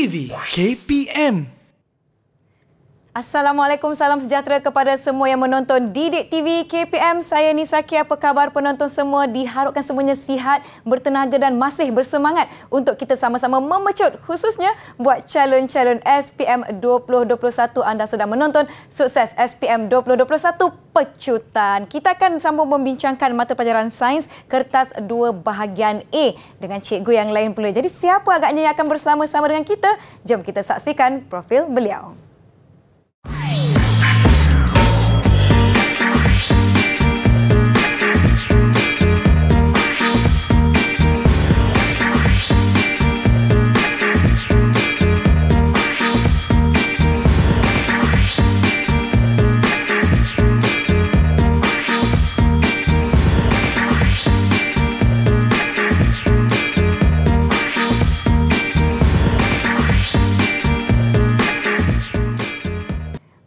TV KPM. Assalamualaikum, salam sejahtera kepada semua yang menonton Didik TV KPM. Saya Nisaki, apa khabar penonton semua? Diharapkan semuanya sihat, bertenaga dan masih bersemangat untuk kita sama-sama memecut, khususnya buat calon-calon SPM 2021. Anda sedang menonton Sukses SPM 2021 Pecutan. Kita akan sambung membincangkan mata pelajaran sains kertas 2 bahagian A dengan cikgu yang lain pula. Jadi siapa agaknya yang akan bersama-sama dengan kita? Jom kita saksikan profil beliau.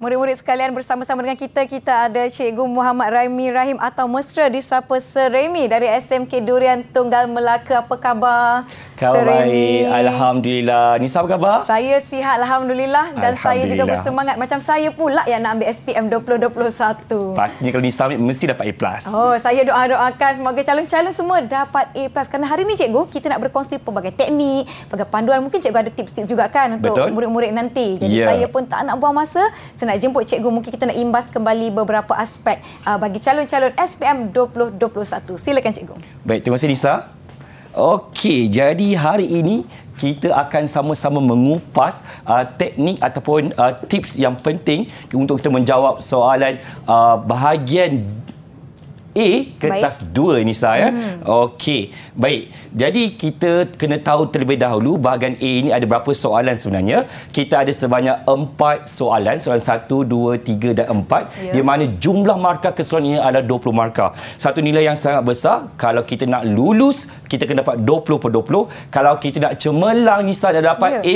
Murid-murid sekalian, bersama-sama dengan kita ada Cikgu Muhammad Raimi Rahim atau mesra disapa Sir Raimi dari SMK Durian Tunggal Melaka. Apa khabar? Khabar baik, alhamdulillah. Nisa apa khabar? Saya sihat, alhamdulillah. Dan saya juga bersemangat. Macam saya pula yang nak ambil SPM 2021. Pastinya kalau Nisa ambil, mesti dapat A+. Oh, saya doakan semoga calon-calon semua dapat A+. Kerana hari ini cikgu, kita nak berkongsi pelbagai teknik, pelbagai panduan. Mungkin cikgu ada tips-tips juga kan untuk murid-murid nanti. Jadi saya pun tak nak buang masa. Saya nak jemput cikgu, mungkin kita nak imbas kembali beberapa aspek bagi calon-calon SPM 2021. Silakan cikgu. Baik, terima kasih Nisa. Okey, jadi hari ini kita akan sama-sama mengupas teknik ataupun tips yang penting untuk kita menjawab soalan bahagian A kertas 2 Nisa ya. Okey. Baik. Jadi kita kena tahu terlebih dahulu bahagian A ini ada berapa soalan sebenarnya. Kita ada sebanyak 4 soalan. Soalan 1, 2, 3 dan 4. Di mana jumlah markah keseluruhannya adalah 20 markah. Satu nilai yang sangat besar. Kalau kita nak lulus, kita kena dapat 20/20. Kalau kita nak cemerlang Nisa dah dapat A+,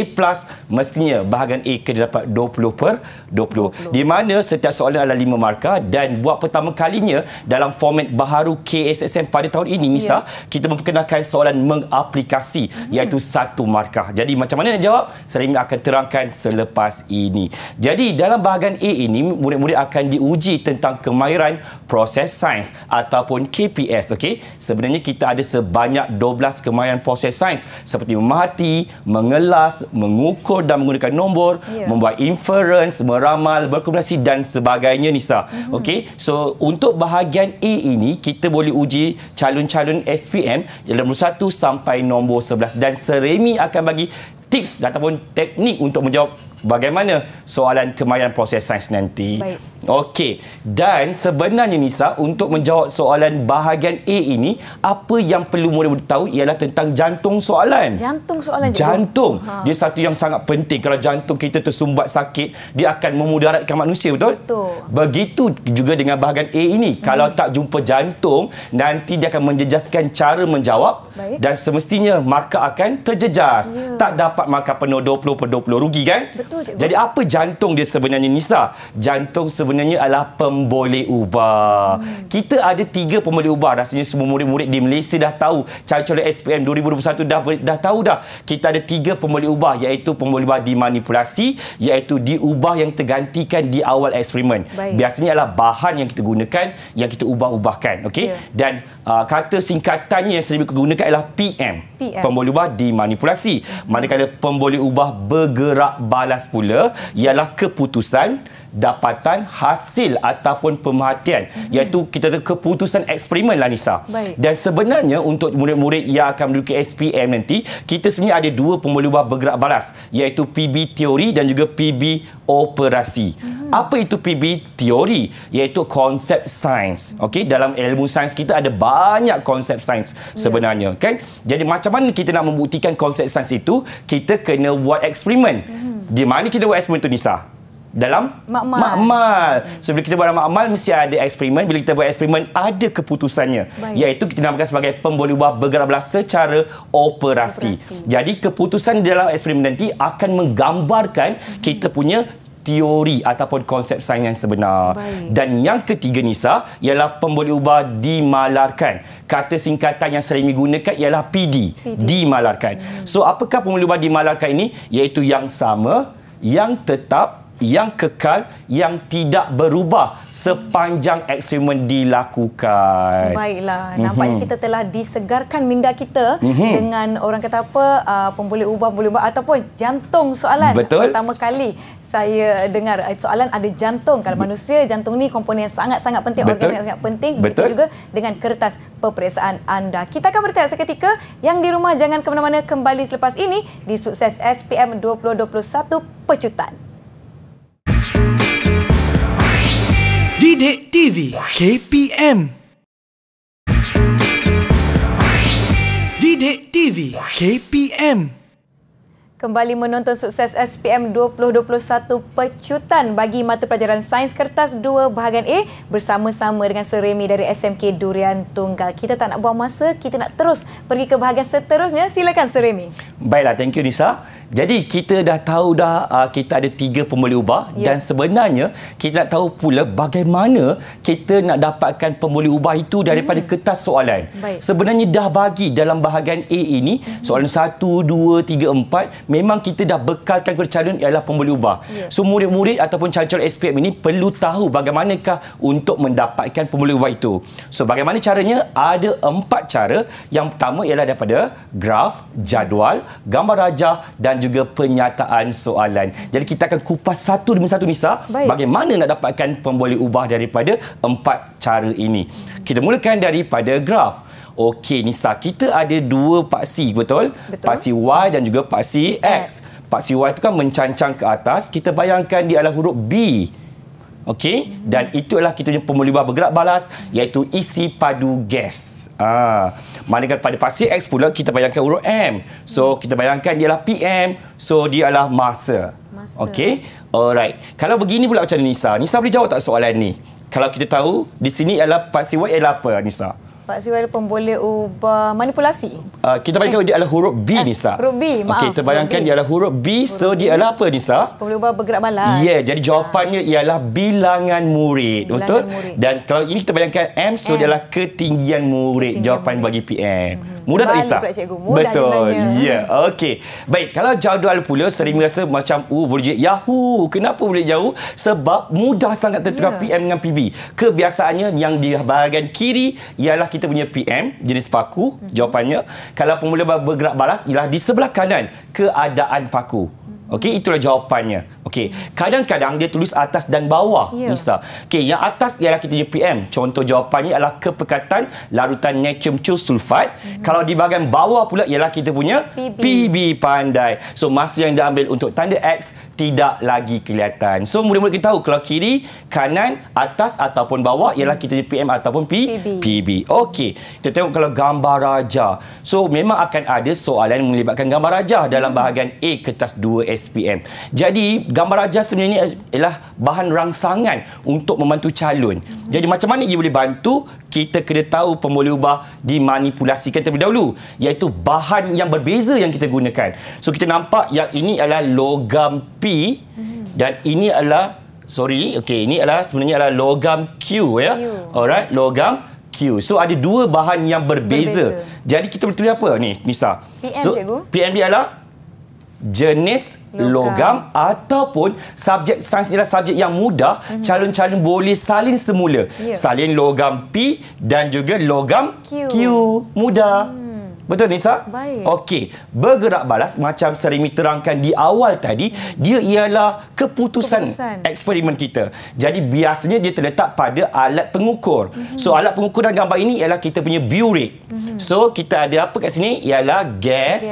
mestinya bahagian A kena dapat 20/20. Di mana setiap soalan adalah 5 markah dan buat pertama kalinya dalam format baharu KSSM pada tahun ini Nisa, kita memperkenalkan soalan mengaplikasi iaitu 1 markah. Jadi macam mana nak jawab? Saya akan terangkan selepas ini. Jadi dalam bahagian A ini murid-murid akan diuji tentang kemahiran proses sains ataupun KPS. Okey, sebenarnya kita ada sebanyak 12 kemahiran proses sains seperti memerhati, mengelas, mengukur dan menggunakan nombor, membuat inference, meramal, berkomunikasi dan sebagainya Nisa. Okey, so untuk bahagian A ini kita boleh uji calon-calon SPM dalam nombor 1 sampai nombor 11 dan Sir Raimi akan bagi tips ataupun teknik untuk menjawab bagaimana soalan kemahiran proses sains nanti. Baik. Okey. Dan sebenarnya Nisa, untuk menjawab soalan bahagian A ini, apa yang perlu murid-murid tahu ialah tentang jantung soalan. Jantung soalan. Jantung. Dia satu yang sangat penting. Kalau jantung kita tersumbat sakit, dia akan memudaratkan manusia, betul? Betul. Begitu juga dengan bahagian A ini. Kalau tak jumpa jantung, nanti dia akan menjejaskan cara menjawab. Baik. Dan semestinya markah akan terjejas. Tak dapat markah penuh 20/20. Rugi kan? Betul, cikgu. Jadi apa jantung dia sebenarnya Nisa? Jantung sebenarnya adalah pemboleh ubah. Kita ada 3 pemboleh ubah. Rasanya semua murid-murid di Malaysia dah tahu. Calon-calon SPM 2021 dah tahu dah. Kita ada 3 pemboleh ubah, iaitu pemboleh ubah dimanipulasi, iaitu diubah yang tergantikan di awal eksperimen. Biasanya adalah bahan yang kita gunakan, yang kita ubah-ubahkan. Okey? Dan kata singkatannya yang sering digunakan adalah PM. Pemboleh ubah dimanipulasi. Manakala pemboleh ubah bergerak balas pula ialah keputusan, dapatan, hasil ataupun pemerhatian, iaitu kita ada keputusan eksperimen lah Nisa. Dan sebenarnya untuk murid-murid yang akan menduduki SPM nanti, kita sebenarnya ada 2 pemboleh ubah bergerak balas, iaitu PB teori dan juga PB operasi. Apa itu PB teori? Iaitu konsep sains. Okey, dalam ilmu sains kita ada banyak konsep sains sebenarnya, kan? Jadi macam mana kita nak membuktikan konsep sains itu? Kita kena buat eksperimen. Di mana kita buat eksperimen tu Nisa? Dalam makmal. So bila kita buat makmal mesti ada eksperimen. Bila kita buat eksperimen ada keputusannya, iaitu kita namakan sebagai pemboleh ubah bergerak balas secara operasi. Jadi keputusan dalam eksperimen nanti akan menggambarkan kita punya teori ataupun konsep sains yang sebenar. Baik. Dan yang ketiga, Nisa, ialah pemboleh ubah dimalarkan. Kata singkatan yang sering digunakan ialah PD. Dimalarkan. So, apakah pemboleh ubah dimalarkan ini? Iaitu yang sama, yang tetap, yang kekal, yang tidak berubah sepanjang eksperimen dilakukan. Baiklah, nampaknya kita telah disegarkan minda kita dengan orang kata apa, pemboleh ubah ataupun jantung soalan. Betul. Pertama kali saya dengar soalan ada jantung. Kalau manusia, jantung ni komponen yang sangat-sangat penting, Betul. organ yang sangat penting. Betul. Begitu juga dengan kertas peperiksaan anda. Kita akan berhenti seketika. Yang di rumah jangan ke mana-mana, kembali selepas ini di Sukses SPM 2021 Pecutan. Didik TV KPM. Didik TV KPM. Kembali menonton Sukses SPM 2021 Pecutan bagi mata pelajaran Sains Kertas 2 bahagian A bersama-sama dengan Sir Remy dari SMK Durian Tunggal. Kita tak nak buang masa, kita nak terus pergi ke bahagian seterusnya. Silakan Sir Remy. Baiklah, thank you Nisa. Jadi kita dah tahu kita ada 3 pemboleh ubah dan sebenarnya kita nak tahu pula bagaimana kita nak dapatkan pemboleh ubah itu daripada kertas soalan. Baik. Sebenarnya dah bagi dalam bahagian A ini soalan 1, 2, 3, 4 memang kita dah bekalkan kepada calon ialah pemboleh ubah. So murid-murid ataupun calon-calon SPM ini perlu tahu bagaimanakah untuk mendapatkan pemboleh ubah itu. So bagaimana caranya? Ada 4 cara. Yang pertama ialah daripada graf, jadual, gambar rajah dan juga penyataan soalan. Jadi kita akan kupas satu demi satu Nisa. Baik. Bagaimana nak dapatkan pemboleh ubah daripada 4 cara ini. Kita mulakan daripada graf. Okey Nisa, kita ada 2 paksi, betul? Paksi Y dan juga paksi X. Paksi Y itu kan mencancang ke atas. Kita bayangkan dia adalah huruf B. Okey, dan itu adalah kita punya pemboleh ubah bergerak balas iaitu isi padu gas. Manakala pada paksi X pula kita bayangkan huruf M. So kita bayangkan dia adalah PM. So dia adalah masa. Okey. Alright. Kalau begini pula macam Nisa. Nisa boleh jawab tak soalan ni? Kalau kita tahu di sini adalah paksi Y ialah apa Nisa? Pak Siwai pemboleh ubah manipulasi. Kita bayangkan dia adalah huruf B, Nisa. Huruf B, maaf. Okey, kita bayangkan dia adalah huruf B. So, dia adalah apa, Nisa? Pemboleh ubah bergerak balas. Ya, jadi jawapannya ialah bilangan murid. Betul? Murid. Dan kalau ini kita bayangkan M, so dia adalah ketinggian murid. Jawapan bagi PM. Mudah tak, Nisa? Mudah betul. Ya, okey. Baik, kalau jadual pula sering rasa macam, boleh jadi Yahoo. Kenapa boleh jauh? Sebab mudah sangat tertukar PM dengan PB. Kebiasaannya yang di bahagian kiri ialah kita punya PM, jenis paku. Jawapannya. Kalau pemboleh bergerak balas ialah di sebelah kanan, keadaan paku. Okey, itulah jawapannya. Okey, kadang-kadang dia tulis atas dan bawah, Nisa. Okey, yang atas ialah kita punya PM. Contoh jawapannya adalah kepekatan larutan natrium sulfat. Kalau di bahagian bawah pula ialah kita punya PB. Pandai. So, masa yang diambil untuk tanda X tidak lagi kelihatan. So, murid-murid kita tahu kalau kiri, kanan, atas ataupun bawah ialah kita punya PM ataupun PB. Okey, kita tengok kalau gambar rajah. So, memang akan ada soalan yang melibatkan gambar rajah dalam bahagian A kertas 2 SPM. Jadi, gambar rajah sebenarnya ialah bahan rangsangan untuk membantu calon. Jadi, macam mana ia boleh bantu? Kita kena tahu pemboleh ubah dimanipulasikan terlebih dahulu, iaitu bahan yang berbeza yang kita gunakan. So, kita nampak yang ini adalah logam P dan ini adalah ini adalah sebenarnya adalah logam Q, ya. Alright, logam Q. So, ada 2 bahan yang berbeza. Jadi, kita boleh tulis apa ni, Nisa? PM, cikgu. PM dia adalah jenis logam ataupun subjek sains ialah subjek yang mudah. Calon-calon boleh salin semula. Salin logam P dan juga logam Q. Mudah. Betul, Nisa? Baik. Okey. Bergerak balas macam Serimi terangkan di awal tadi, dia ialah keputusan eksperimen kita. Jadi biasanya dia terletak pada alat pengukur. So alat pengukur dalam gambar ini ialah kita punya biuret. So kita ada apa kat sini? Ialah gas.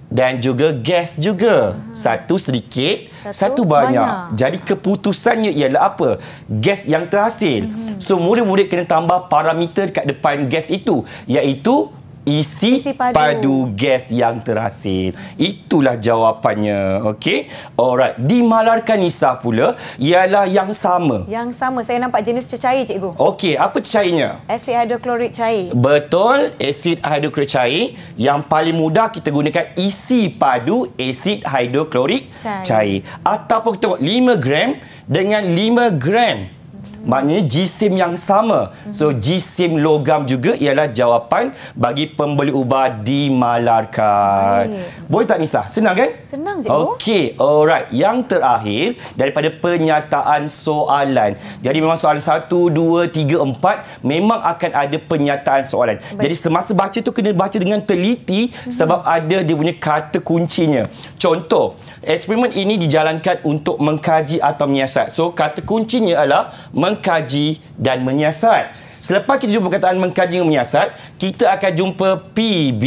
Dan juga gas juga. Satu sedikit, satu banyak. Jadi keputusannya ialah apa? Gas yang terhasil. So murid-murid kena tambah parameter kat depan gas itu, iaitu isi padu gas yang terhasil. Itulah jawapannya. Okey. Alright. Di Malarkan Nisa pula ialah yang sama. Yang sama. Saya nampak jenis cecair, cikgu. Okey, apa cecairnya? Asid hidroklorik cair. Betul, asid hidroklorik cair. Yang paling mudah kita gunakan isi padu asid hidroklorik cair. Ataupun kita tengok 5 gram dengan 5 gram. Maknanya jisim yang sama. So, jisim logam juga ialah jawapan bagi pembeli ubah di Malarkan. Boleh tak, Nisa? Senang kan? Senang, cikgu. Okey, alright. Yang terakhir daripada pernyataan soalan. Jadi memang soalan 1, 2, 3, 4 memang akan ada pernyataan soalan. Baik. Jadi semasa baca tu kena baca dengan teliti sebab ada dia punya kata kuncinya. Contoh, eksperimen ini dijalankan untuk mengkaji atau menyiasat. So, kata kuncinya adalah mengkaji dan menyiasat. Selepas kita jumpa perkataan mengkaji dan menyiasat, kita akan jumpa PB,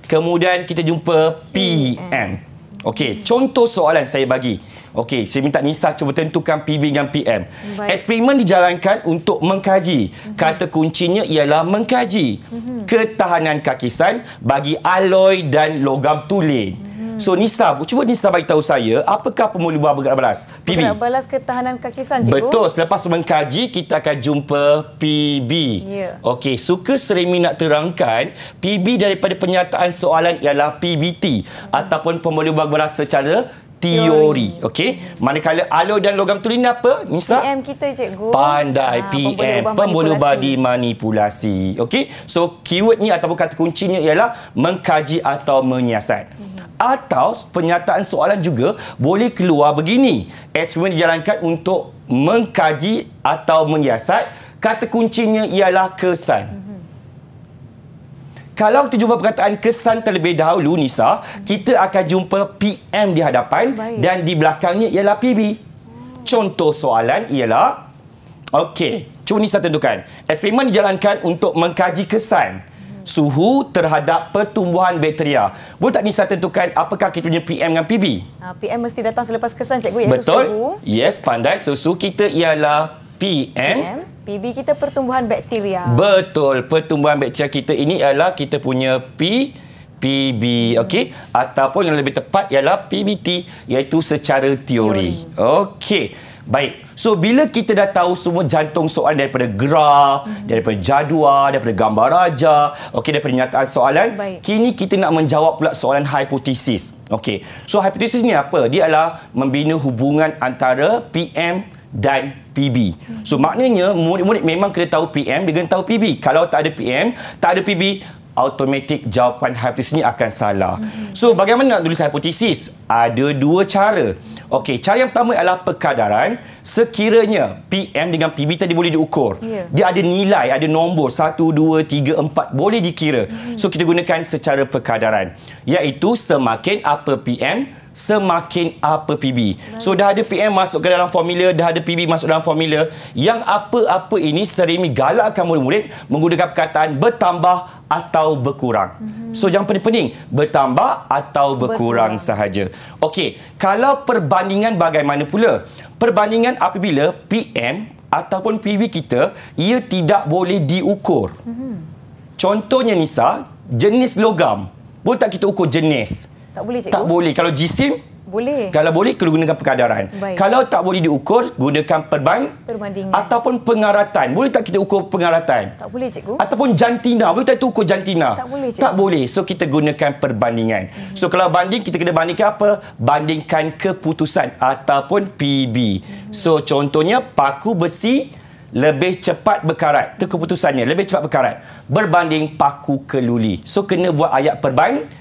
kemudian kita jumpa PM. Okey, contoh soalan saya bagi. Okey, saya minta Nisa cuba tentukan PB dan PM. Baik. Eksperimen dijalankan untuk mengkaji. Kata kuncinya ialah mengkaji ketahanan kakisan bagi alloy dan logam tulen. So, Nisa, cuba Nisa bagi tahu saya, apakah pembuluh ubah bergerak balas? PB. Bergerak balas ketahanan kakisan, cikgu. Betul. Selepas mengkaji, kita akan jumpa PB. Ya. Okey, suka Seremi nak terangkan, PB daripada pernyataan soalan ialah PBT ataupun pembuluh ubah balas secara teori. Okey. Manakala alloy dan logam tulen apa, Nisa? PM kita, cikgu. Pandai. PM. Pembuluh ubah dimanipulasi. Okey. So, keyword ni ataupun kata kuncinya ialah mengkaji atau menyiasat. Atau pernyataan soalan juga boleh keluar begini. Eksperimen dijalankan untuk mengkaji atau menyiasat. Kata kuncinya ialah kesan. Kalau kita jumpa perkataan kesan terlebih dahulu, Nisa, kita akan jumpa PM di hadapan. Baik. Dan di belakangnya ialah PB. Contoh soalan ialah, okey, cuba Nisa tentukan. Eksperimen dijalankan untuk mengkaji kesan suhu terhadap pertumbuhan bakteria. Boleh tak Nisa tentukan apakah kita punya PM dengan PB? PM mesti datang selepas kesan, cikgu, iaitu betul. Suhu. Yes, pandai. Suhu kita ialah PM. PB kita pertumbuhan bakteria. Betul. Pertumbuhan bakteria kita ini ialah kita punya PB. Okey. Ataupun yang lebih tepat ialah PBT, iaitu secara teori. Okey. Baik. So, bila kita dah tahu semua jantung soalan daripada graf, daripada jadual, daripada gambar raja, okey, daripada pernyataan soalan, kini kita nak menjawab pula soalan hipotesis. Okey. So, hipotesis ni apa? Dia adalah membina hubungan antara PM dan PB. So, maknanya murid-murid memang kena tahu PM, dia kena tahu PB. Kalau tak ada PM, tak ada PB, automatik jawapan hipotesis ni akan salah. So, bagaimana nak tulis hipotesis? Ada dua cara. Okey, cara yang pertama adalah perkadaran. Sekiranya PM dengan PB tadi boleh diukur. Dia ada nilai, ada nombor 1, 2, 3, 4 boleh dikira. So, kita gunakan secara perkadaran. Iaitu semakin apa PM, semakin apa PB. So, dah ada PM masuk ke dalam formula, dah ada PB masuk dalam formula. Yang apa-apa ini Seremi galakkan murid-murid menggunakan perkataan bertambah atau berkurang. So, yang penting-penting, bertambah atau berkurang sahaja. Okey, kalau perbandingan bagaimana pula? Perbandingan apabila PM ataupun PB kita, ia tidak boleh diukur. Contohnya, Nisa, jenis logam. Boleh tak kita ukur jenis? Tak boleh, cikgu. Tak boleh. Kalau jisim? Boleh. Kalau boleh, gunakan perkadaran. Baik. Kalau tak boleh diukur, gunakan perbandingan. Ataupun pengaratan. Boleh tak kita ukur pengaratan? Tak boleh, cikgu. Ataupun jantina. Boleh tak kita ukur jantina? Tak boleh, cikgu. Tak boleh. So, kita gunakan perbandingan. So, kalau banding, kita kena bandingkan apa? Bandingkan keputusan ataupun PB. So, contohnya, paku besi lebih cepat berkarat. Itu keputusannya. Lebih cepat berkarat. Berbanding paku keluli. So, kena buat ayat perbandingan.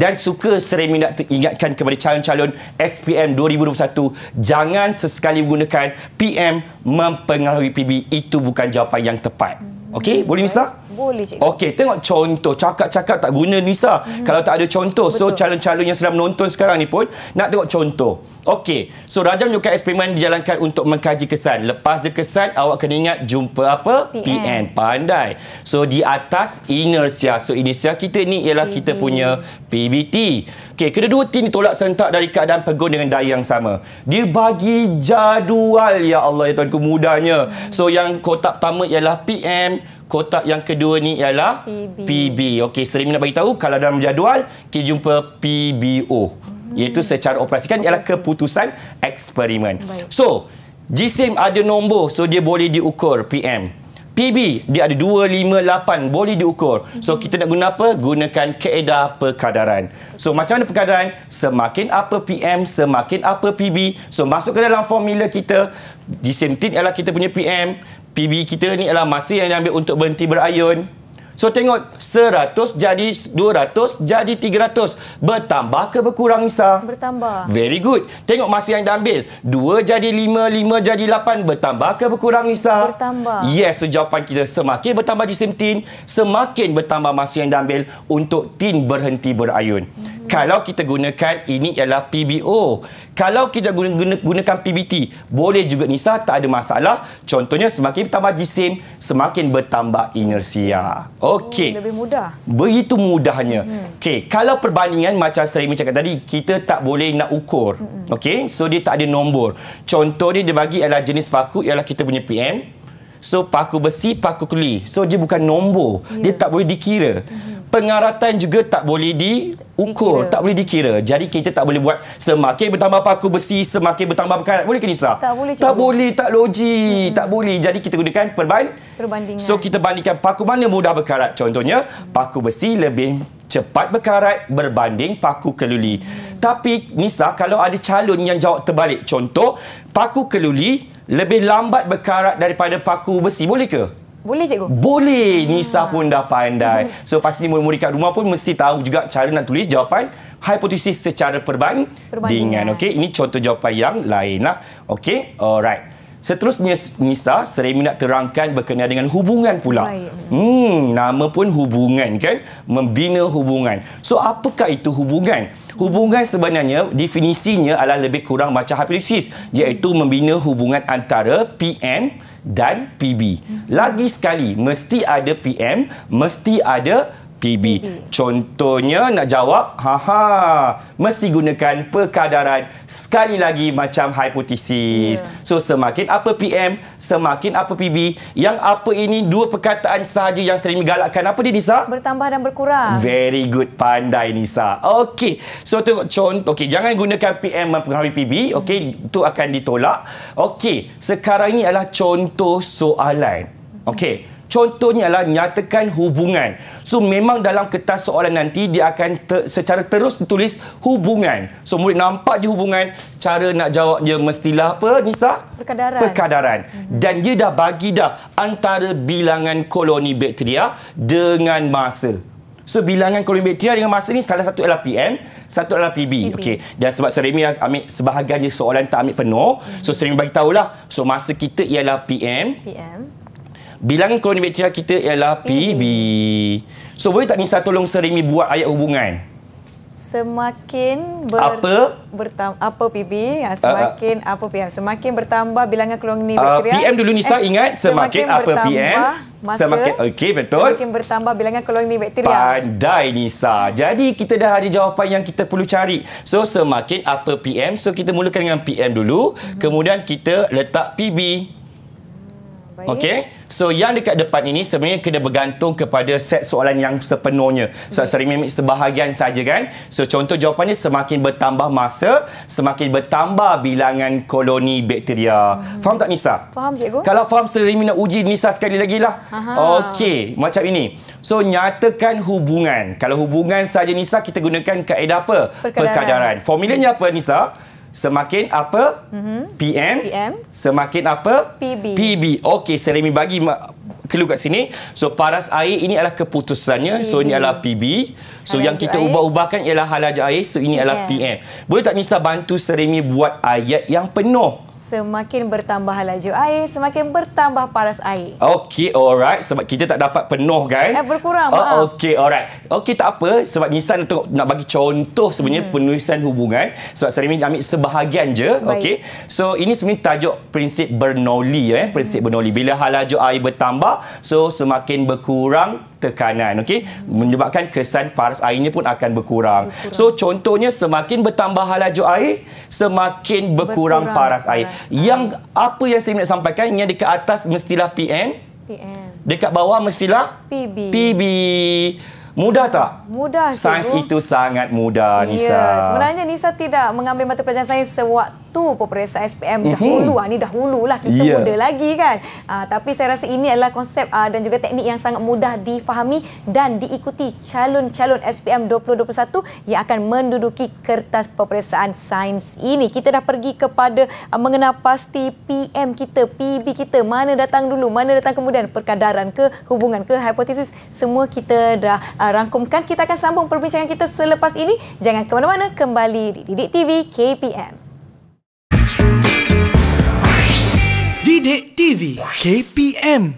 Dan suka Seremi nak ingatkan kepada calon-calon SPM 2021, jangan sesekali menggunakan PM mempengaruhi PB. Itu bukan jawapan yang tepat. Okey, boleh Nisa? Boleh, cikgu. Okey, tengok contoh. Cakap-cakap tak guna, Nisa. Kalau tak ada contoh. Betul. So, calon-calon yang sedang menonton sekarang ni pun nak tengok contoh. Okey, so Raja menunjukkan eksperimen dijalankan untuk mengkaji kesan. Lepas dia kesan, awak kena ingat jumpa apa? PM. Pandai. So, di atas inersia. So, inersia kita ni ialah PB. Kita punya PBT. Okey, kedua-dua tim ditolak serentak dari keadaan pegun dengan daya yang sama. Dia bagi jadual, ya Allah, ya Tuanku, mudahnya. So, yang kotak pertama ialah PM, kotak yang kedua ni ialah PB. Okey, Seremi nak bagi tahu kalau dalam jadual kita jumpa PBO. Iaitu secara operasi kan ialah keputusan eksperimen. So, jisim ada nombor, so dia boleh diukur PM. PB dia ada 2, 5, 8 boleh diukur. So kita nak guna apa? Gunakan kaedah perkadaran. So macam mana perkadaran? Semakin apa PM, semakin apa PB. So masuk ke dalam formula kita, jisim tin ialah kita punya PM, PB kita ni adalah masa yang diambil untuk berhenti berayun. So tengok 100 jadi 200 jadi 300. Bertambah ke berkurang Nisa? Bertambah. Very good. Tengok masa yang diambil. 2 jadi 5, 5 jadi 8. Bertambah ke berkurang Nisa? Bertambah. Yes, so jawapan kita semakin bertambah jisim tin, semakin bertambah masa yang diambil untuk tin berhenti berayun. Kalau kita gunakan ini ialah PBO. Kalau kita gunakan PBT, boleh juga Nisa, tak ada masalah. Contohnya semakin bertambah jisim, semakin bertambah inersia. Okey. Lebih mudah. Begitu mudahnya. Okey, kalau perbandingan macam Seremi cakap tadi, kita tak boleh nak ukur. Okey, so dia tak ada nombor. Contoh dia bagi adalah jenis paku ialah kita punya PM. So paku besi, paku keli. So dia bukan nombor. Dia tak boleh dikira. Pengaratan juga tak boleh diukur, tak boleh dikira. Jadi kita tak boleh buat semakin bertambah paku besi, semakin bertambah perkarat. Boleh ke Nisa? Tak boleh. Tak boleh, tak logik. Tak boleh. Jadi kita gunakan perbandingan. So kita bandingkan paku mana mudah berkarat. Contohnya, paku besi lebih cepat berkarat berbanding paku keluli. Tapi Nisa, kalau ada calon yang jawab terbalik. Contoh, paku keluli lebih lambat berkarat daripada paku besi. Boleh ke? Boleh cikgu? Boleh. Nisa pun dah pandai. So pasti murid-murid kat rumah pun mesti tahu juga cara nak tulis jawapan hipotesis secara perbandingan. Okey, ini contoh jawapan yang lain lah. Okey, alright. Seterusnya Nisa, Seremi nak terangkan berkenaan dengan hubungan pula. Nama pun hubungan kan? Membina hubungan. So apakah itu hubungan? Hubungan sebenarnya definisinya adalah lebih kurang macam hipotesis, iaitu membina hubungan antara PM dan PB. Lagi sekali, mesti ada PM, mesti ada PB. Contohnya nak jawab, mesti gunakan perkadaran. Sekali lagi macam hipotesis. So semakin apa PM, semakin apa PB. Yang apa ini dua perkataan sahaja yang sering galakkan. Apa dia Nisa? Bertambah dan berkurang. Very good, pandai Nisa. Okey. So tengok contoh. Okey, jangan gunakan PM mempengaruhi PB. Okey, itu akan ditolak. Okey, sekarang ini adalah contoh soalan. Okey. Contohnya adalah nyatakan hubungan. So memang dalam kertas soalan nanti dia akan secara terus ditulis hubungan. So murid nampak je hubungan, cara nak jawab je mestilah apa Nisa? Perkadaran. Dan dia dah bagi dah antara bilangan koloni bakteria dengan masa. So bilangan koloni bakteria dengan masa ni salah satu adalah PM, satu adalah PB. Okey. Dan sebab Seremi ambil sebahagian je soalan tak ambil penuh. So Seremi bagi tahulah. So masa kita ialah PM. Bilangan koloni bakteria kita ialah PB. So boleh tak Nisa tolong Seremi buat ayat hubungan? Semakin apa PB, semakin apa PM. Semakin bertambah bilangan koloni bakteria. PM dulu Nisa, ingat semakin apa PM? Semakin okey, betul. Semakin bertambah bilangan koloni bakteria. Pandai Nisa. Jadi kita dah ada jawapan yang kita perlu cari. So semakin apa PM? So kita mulakan dengan PM dulu, kemudian kita letak PB. Okey. So yang dekat depan ini sebenarnya kena bergantung kepada set soalan yang sepenuhnya. So Seremi ambil sebahagian saja kan. So contoh jawapannya semakin bertambah masa, semakin bertambah bilangan koloni bakteria. Faham tak Nisa? Faham cikgu. Kalau faham, Seremi nak uji Nisa sekali lagi lah. Okey, macam ini. So nyatakan hubungan. Kalau hubungan saja Nisa, kita gunakan kaedah apa? Perkadaran. Formulanya apa Nisa? Semakin apa? PM. Semakin apa? PB. Okey, Seremi bagi clue kat sini. So paras air ini adalah keputusannya. So ini adalah PB. So yang kita ubah-ubahkan ialah halajah air. So ini adalah PM. Boleh tak Nisa bantu Seremi buat ayat yang penuh? Semakin bertambah halaju air, semakin bertambah paras air. Okey, alright. Sebab kita tak dapat penuh kan? Berkurang, maaf. Okey, alright. Okey, tak apa. Sebab Nisa nak bagi contoh sebenarnya penulisan hubungan. Sebab Seremi ambil sebahagian je. Okey. So ini sebenarnya tajuk prinsip Bernoulli. Prinsip Bernoulli. Bila halaju air bertambah, so semakin berkurang tekanan, okey, menyebabkan kesan paras airnya pun akan berkurang. So contohnya semakin bertambah halaju air, semakin berkurang paras air. Yang apa yang saya nak sampaikan yang dekat atas mestilah PM, Dekat bawah mestilah PB. Mudah tak? Mudah, Sains itu sangat mudah, Nisa. Ya, sebenarnya Nisa tidak mengambil mata pelajaran sains sewaktu peperiksaan SPM dahulu. Ini dahululah, kita muda lagi kan. Tapi saya rasa ini adalah konsep dan juga teknik yang sangat mudah difahami dan diikuti calon-calon SPM 2021 yang akan menduduki kertas peperiksaan sains ini. Kita dah pergi kepada mengenal pasti PM kita, PB kita, mana datang dulu, mana datang kemudian, perkadaran ke, hubungan ke, hipotesis, semua kita dah rangkumkan. Kita akan sambung perbincangan kita selepas ini. Jangan ke mana-mana, kembali di Didik TV KPM. Didik TV KPM.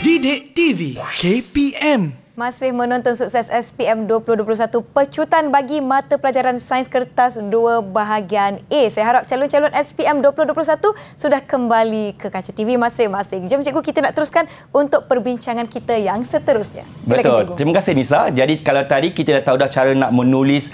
Didik TV KPM. Masih menonton sukses SPM 2021, pecutan bagi mata pelajaran sains kertas 2 bahagian A. Saya harap calon-calon SPM 2021 sudah kembali ke kaca TV masing-masing. Jom cikgu, kita nak teruskan untuk perbincangan kita yang seterusnya. Silakan, betul. cikgu. Terima kasih, Nisa. Jadi kalau tadi kita dah tahu dah cara nak menulis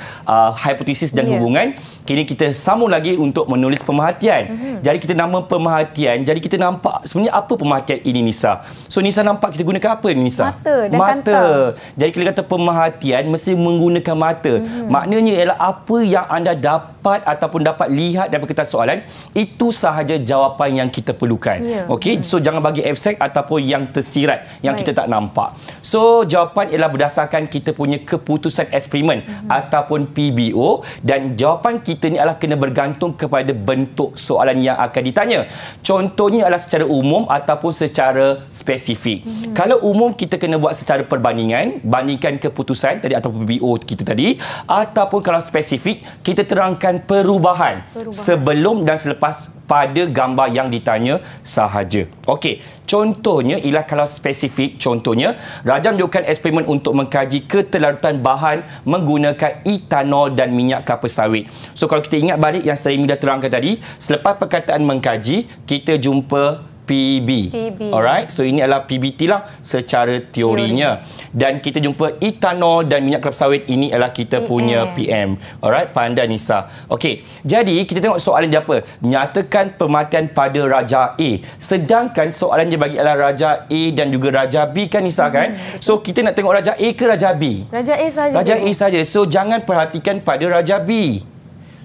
hipotesis dan hubungan, kini kita sambung lagi untuk menulis pemerhatian. Jadi kita nama pemerhatian, jadi kita nampak sebenarnya apa pemerhatian ini, Nisa. So Nisa nampak kita gunakan apa ni, Nisa? Mata dan kantang. Jadi kalau kata pemerhatian mesti menggunakan mata. Maknanya ialah apa yang anda dapat ataupun dapat lihat daripada kertas soalan, itu sahaja jawapan yang kita perlukan. Okey, so jangan bagi abstrak ataupun yang tersirat yang kita tak nampak. So jawapan ialah berdasarkan kita punya keputusan eksperimen ataupun PBO, dan jawapan kita ni adalah kena bergantung kepada bentuk soalan yang akan ditanya. Contohnya adalah secara umum ataupun secara spesifik. Kalau umum kita kena buat secara bandingkan keputusan tadi atau PBO kita tadi, ataupun kalau spesifik kita terangkan perubahan sebelum dan selepas pada gambar yang ditanya sahaja. Okey, contohnya ialah kalau spesifik, contohnya Raja menunjukkan eksperimen untuk mengkaji keterlarutan bahan menggunakan etanol dan minyak kelapa sawit. So kalau kita ingat balik yang saya dah terangkan tadi, selepas perkataan mengkaji kita jumpa PB. Alright, so ini adalah PBT lah secara teorinya. Dan kita jumpa etanol dan minyak kelapa sawit, ini adalah kita punya PM. Alright, pandai Nisa. Okey, jadi kita tengok soalan dia apa. Nyatakan pemerhatian pada Raja A. Sedangkan soalan dia bagi adalah Raja A dan juga Raja B kan, Nisa kan? So kita nak tengok Raja A ke Raja B? Raja A saja. Raja A saja. So jangan perhatikan pada Raja B.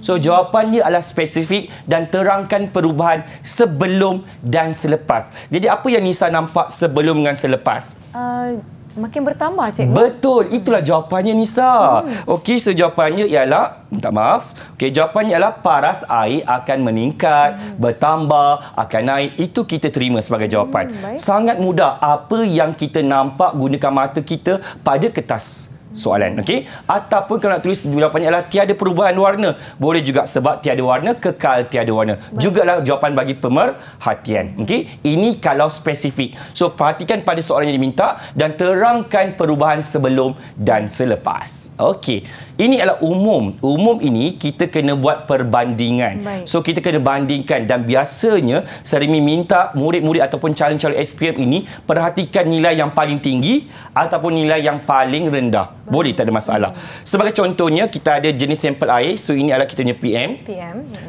So jawapannya adalah spesifik dan terangkan perubahan sebelum dan selepas. Jadi apa yang Nisa nampak sebelum dan selepas? Makin bertambah, cikgu. Betul, itulah jawapannya, Nisa. Okey, so jawapannya ialah, minta maaf. Okey, jawapannya ialah paras air akan meningkat, bertambah, akan naik. Itu kita terima sebagai jawapan. Sangat mudah. Apa yang kita nampak gunakan mata kita pada kertas soalan, okey? Ataupun kalau nak tulis jawapannya adalah tiada perubahan warna. Boleh juga sebab tiada warna, kekal tiada warna. Jugalah jawapan bagi pemerhatian, okey? Ini kalau spesifik. So perhatikan pada soalan yang diminta dan terangkan perubahan sebelum dan selepas. Okey. Ini adalah umum. Umum ini kita kena buat perbandingan. So kita kena bandingkan, dan biasanya Sarimi minta murid-murid ataupun calon-calon SPM ini perhatikan nilai yang paling tinggi ataupun nilai yang paling rendah. Boleh, tak ada masalah. Sebagai contohnya, kita ada jenis sampel air. So ini adalah kita punya PM.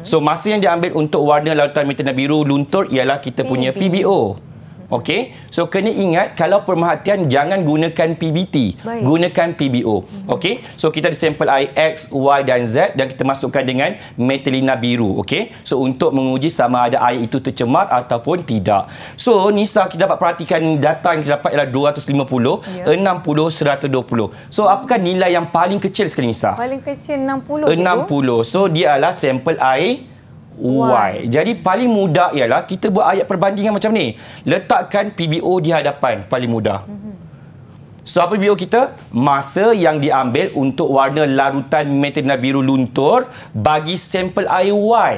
So masa yang diambil untuk warna larutan metana biru luntur ialah kita punya PBO. Okey, so kena ingat kalau pemerhatian jangan gunakan PBT, gunakan PBO. Okey, so kita ada sampel air X, Y dan Z dan kita masukkan dengan metilina biru. Okey, so untuk menguji sama ada air itu tercemar ataupun tidak. So Nisa, kita dapat perhatikan data yang kita dapat ialah 250, 60, 120. So apakah nilai yang paling kecil sekali, Nisa? Paling kecil 60. 60. So dia adalah sampel air Y. Jadi paling mudah ialah kita buat ayat perbandingan macam ni. Letakkan PBO di hadapan, paling mudah. So apa PBO kita? Masa yang diambil untuk warna larutan metilina biru luntur bagi sampel air Y.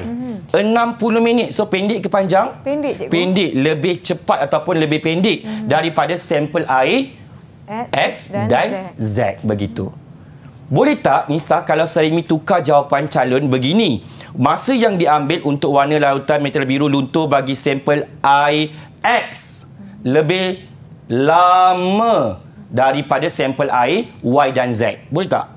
60 minit. So pendek ke panjang? Pendek, cikgu. Pendek. Lebih cepat ataupun lebih pendek daripada sampel air X dan Z. Begitu. Boleh tak, Nisa, kalau Sarimi tukar jawapan calon begini? Masa yang diambil untuk warna larutan metilina biru luntur bagi sampel air X lebih lama daripada sampel air Y dan Z. Boleh tak?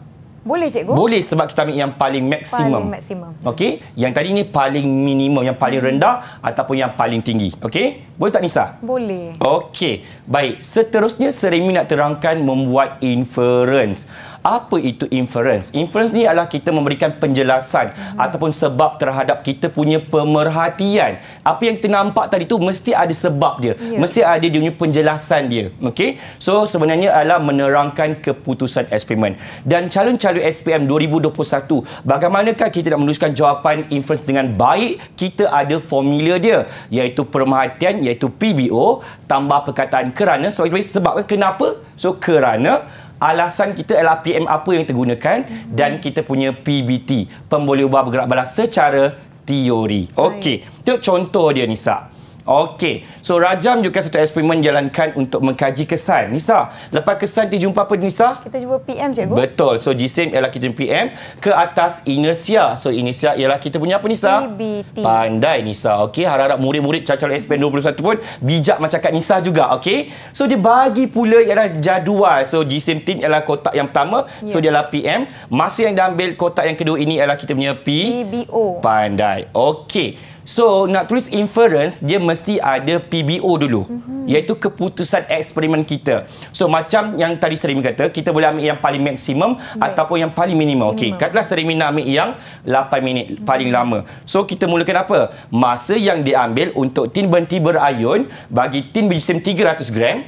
Boleh cikgu? Boleh, sebab kita ambil yang paling maksimum. Paling maksimum. Okey, yang tadi ni paling minimum, yang paling rendah ataupun yang paling tinggi. Okey, boleh tak Nisa? Boleh. Okey, baik. Seterusnya Seremi nak terangkan membuat inference. Apa itu inference? Inference ni adalah kita memberikan penjelasan ataupun sebab terhadap kita punya pemerhatian. Apa yang kita nampak tadi tu mesti ada sebab dia. Mesti ada dia punya penjelasan dia. Okey? So sebenarnya adalah menerangkan keputusan eksperimen. Dan calon-calon SPM 2021, bagaimanakah kita nak menuliskan jawapan inference dengan baik? Kita ada formula dia, iaitu pemerhatian, iaitu PBO, tambah perkataan kerana. Sebab kenapa? So kerana alasan kita adalah PM apa yang tergunakan dan kita punya PBT, pemboleh ubah bergerak balas secara teori. Okey, tengok contoh dia Nisa. Okey, so Rajam juga satu eksperimen jalankan untuk mengkaji kesan. Nisa, lepas kesan kita jumpa apa Nisa? Kita jumpa PM cikgu. Betul. So jisim ialah kita PM ke atas inersia. So inersia ialah kita punya apa Nisa? PBT. Pandai Nisa. Okey, harap-harap murid-murid calon SPM 21 pun bijak macam Kak Nisa juga. Okey. So dia bagi pula ialah jadual. So jisim tin ialah kotak yang pertama. So dia ialah PM. Masa yang diambil kotak yang kedua ini ialah kita punya PBO. Pandai. Okey. So, nak tulis inference, dia mesti ada PBO dulu. Iaitu keputusan eksperimen kita. So, macam yang tadi Seremi kata, kita boleh ambil yang paling maksimum ataupun yang paling minimum. Okey, katalah Seremi nak ambil yang 8 minit paling lama. So, kita mulakan apa? Masa yang diambil untuk tin berhenti berayun bagi tin berjisim 300 gram.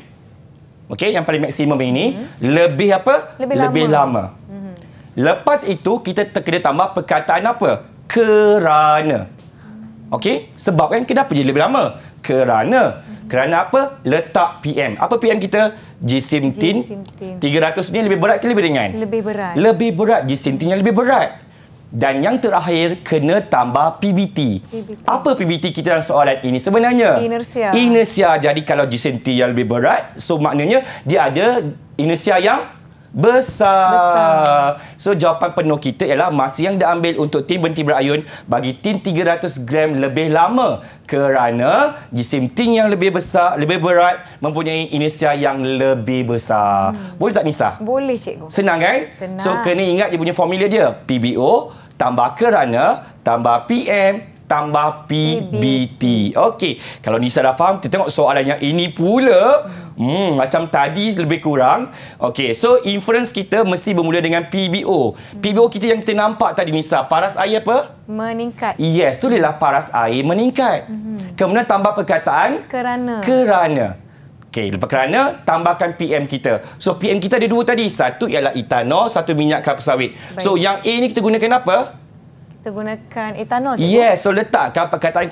Okey, yang paling maksimum ini. Lebih apa? Lebih lama. Lepas itu, kita kena tambah perkataan apa? Kerana. Okey, sebab kan kenapa dia lebih lama? Kerana apa? Letak PM. Apa PM kita? Jisim tin 300 ni lebih berat ke lebih ringan? Lebih berat. Lebih berat. Jisim tin yang lebih berat. Dan yang terakhir, kena tambah PBT. Apa PBT kita dalam soalan ini sebenarnya? Inersia. Inersia. Jadi kalau jisim tin yang lebih berat, so maknanya dia ada inersia yang besar. So jawapan penuh kita ialah masa yang diambil untuk tin berhenti berayun bagi tin 300 gram lebih lama kerana jisim tin yang lebih besar, lebih berat mempunyai inersia yang lebih besar. Boleh tak Nisa? Boleh cikgu. Senang kan? Senang. So kena ingat dia punya formula dia. PBO tambah kerana tambah PM tambah PBT. Okey, kalau Nisa dah faham, kita tengok soalan yang ini pula. Macam tadi lebih kurang. Okey, so inference kita mesti bermula dengan PBO. PBO kita yang kita nampak tadi Nisa, paras air apa? Meningkat. Yes, tulislah paras air meningkat. Kemudian tambah perkataan kerana. Okey, lepas kerana tambahkan PM kita. So PM kita ada dua tadi. Satu ialah etanol, satu minyak kelapa sawit. Baik. So yang A ni kita gunakan apa? Kita gunakan etanol. Yes, so letakkan perkataan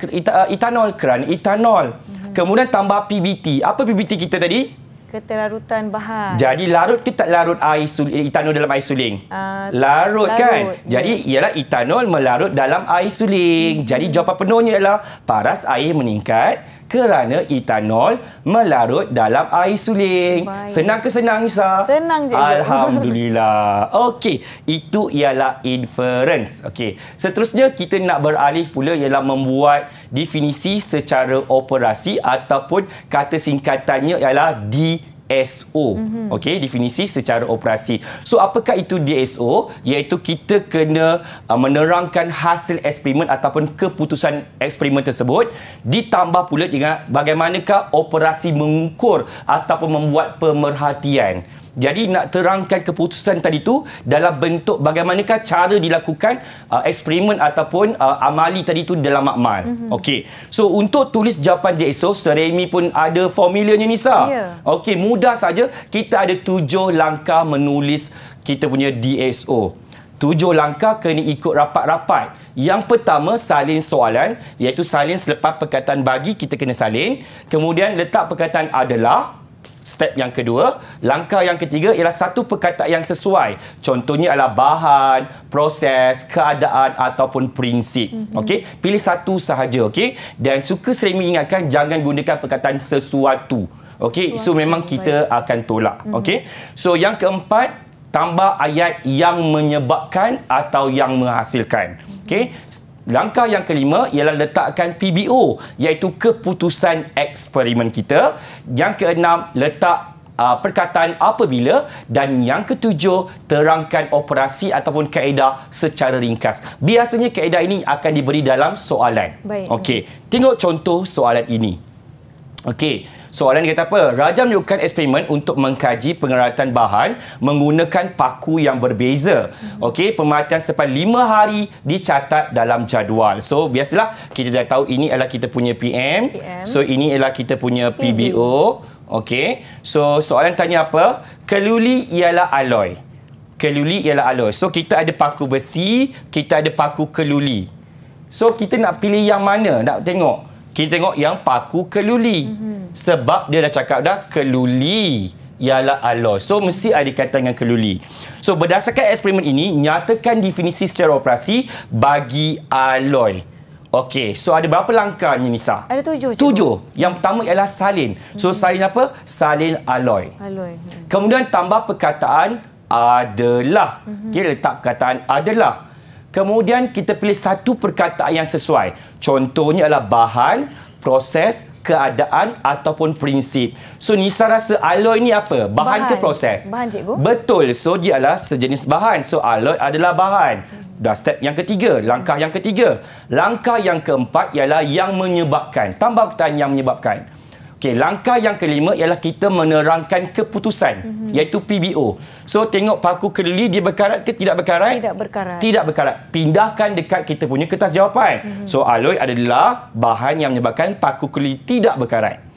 etanol kerana etanol. Kemudian tambah PBT. Apa PBT kita tadi? Keterarutan bahan. Jadi larut ke tak larut air etanol dalam air suling? Larut kan? Jadi ialah etanol melarut dalam air suling. Jadi jawapan penuhnya ialah paras air meningkat kerana etanol melarut dalam air suling. Baik. Senang ke senang Nisa? Senang je. Alhamdulillah. Okey, itu ialah inference. Okey. Seterusnya kita nak beralih pula ialah membuat definisi secara operasi ataupun kata singkatannya ialah DSO. Okey, definisi secara operasi. So apakah itu DSO? Iaitu kita kena menerangkan hasil eksperimen ataupun keputusan eksperimen tersebut ditambah pula dengan bagaimanakah operasi mengukur ataupun membuat pemerhatian. Jadi nak terangkan keputusan tadi tu dalam bentuk bagaimanakah cara dilakukan eksperimen ataupun amali tadi tu dalam makmal. Okey. So untuk tulis jawapan DSO, Seremi pun ada formulanya Nisa. Okey, mudah saja. Kita ada 7 langkah menulis kita punya DSO. 7 langkah kena ikut rapat-rapat. Yang pertama, salin soalan, iaitu salin selepas perkataan bagi kita kena salin. Kemudian letak perkataan adalah. Step yang kedua, langkah yang ketiga ialah satu perkataan yang sesuai. Contohnya adalah bahan, proses, keadaan ataupun prinsip. Okey, pilih satu sahaja. Okey, dan suka Seremi ingatkan jangan gunakan perkataan sesuatu. Okey, so memang kita akan tolak. Okey, so yang keempat, tambah ayat yang menyebabkan atau yang menghasilkan. Okey. Langkah yang kelima ialah letakkan PBO, iaitu keputusan eksperimen kita. Yang keenam, letak perkataan apabila, dan yang ketujuh, terangkan operasi ataupun kaedah secara ringkas. Biasanya kaedah ini akan diberi dalam soalan. Baik. Okey, tengok contoh soalan ini. Okey, soalan dia kata apa? Raja melakukan eksperimen untuk mengkaji pengeratan bahan menggunakan paku yang berbeza. Okey, pemerhatian selepas 5 hari dicatat dalam jadual. So, biasalah kita dah tahu ini adalah kita punya PM. So, ini adalah kita punya PBO. Okey. So, soalan tanya apa? Keluli ialah alloy. Keluli ialah alloy. So, kita ada paku besi, kita ada paku keluli. So, kita nak pilih yang mana? Nak tengok. Kita tengok yang paku keluli. Sebab dia dah cakap dah, keluli ialah alloy. So, mesti ada kaitan dengan keluli. So, berdasarkan eksperimen ini, nyatakan definisi secara operasi bagi alloy. Okey, so ada berapa langkah ni, Nisa? Ada 7. 7. Yang pertama ialah salin. So, salin apa? Salin alloy. Alloy. Kemudian tambah perkataan adalah. Kita letak perkataan adalah. Kemudian kita pilih satu perkataan yang sesuai. Contohnya adalah bahan, proses, keadaan ataupun prinsip. So, Nisa rasa alloy ni apa? Bahan ke proses? Bahan, cikgu. Betul. So, dia adalah sejenis bahan. So, alloy adalah bahan. Dah step yang ketiga, langkah yang ketiga. Langkah yang keempat ialah yang menyebabkan. Tambah perkataan yang menyebabkan. Okey, langkah yang kelima ialah kita menerangkan keputusan, iaitu PBO. So, tengok paku keluli, dia berkarat ke tidak berkarat? Tidak berkarat. Tidak berkarat. Pindahkan dekat kita punya kertas jawapan. So, alloy adalah bahan yang menyebabkan paku keluli tidak berkarat.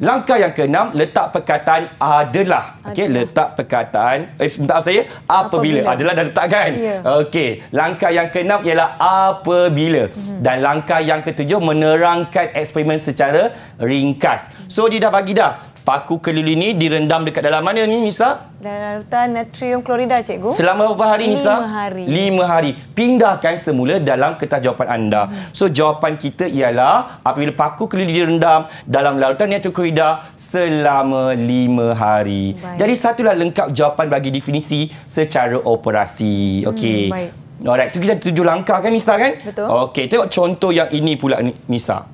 Langkah yang keenam, letak perkataan adalah. Okey, letak perkataan minta saya apabila. Adalah dah letakkan. Yeah. Okey, langkah yang keenam ialah apabila. Dan langkah yang ketujuh, menerangkan eksperimen secara ringkas. So, dia dah bagi dah. Paku keluli ni direndam dekat dalam mana ni, Nisa? Dalam larutan natrium klorida, cikgu. Selama berapa hari, Nisa? 5 hari. 5 hari. Pindahkan semula dalam kertas jawapan anda. So, jawapan kita ialah apabila paku keluli direndam dalam larutan natrium klorida selama 5 hari. Baik. Jadi, satulah lengkap jawapan bagi definisi secara operasi. Okey. Baik. Alright, tu kita 7 langkah kan, Nisa kan? Betul. Okey, tengok contoh yang ini pula, Nisa.